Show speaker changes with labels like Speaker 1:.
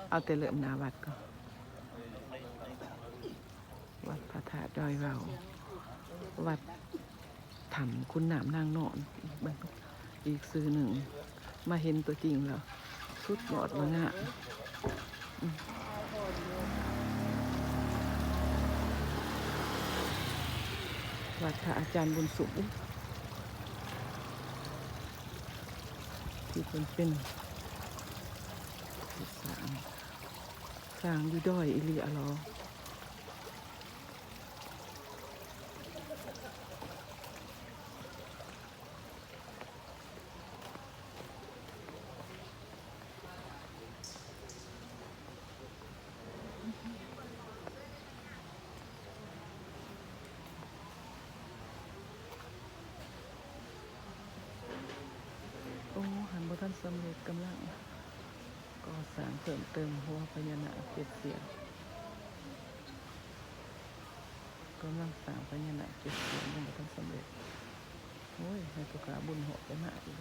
Speaker 1: เอาแต่เริ่มหน้าวัดก็วัดพระธาตุดอยเราวัดถ้ำคุณน้ำนางนอนอีกซื้อหนึ่งมาเห็นตัวจริงแล้วสุดยอดมากวัดพระอาจารย์บุญสุขที่เป็นสร้างอยู่ดอยอิลีอะลอโอ้หันบ่ทันสำเร็จกำลังก่อสร้างเพิ่มเติมหัวพญานาค7 เสียนกำลังสร้างพญานาค7 เสียนยังบ่ทันสำเร็จโอ้ยให้ตุกาบุญเหาะไปมากอีก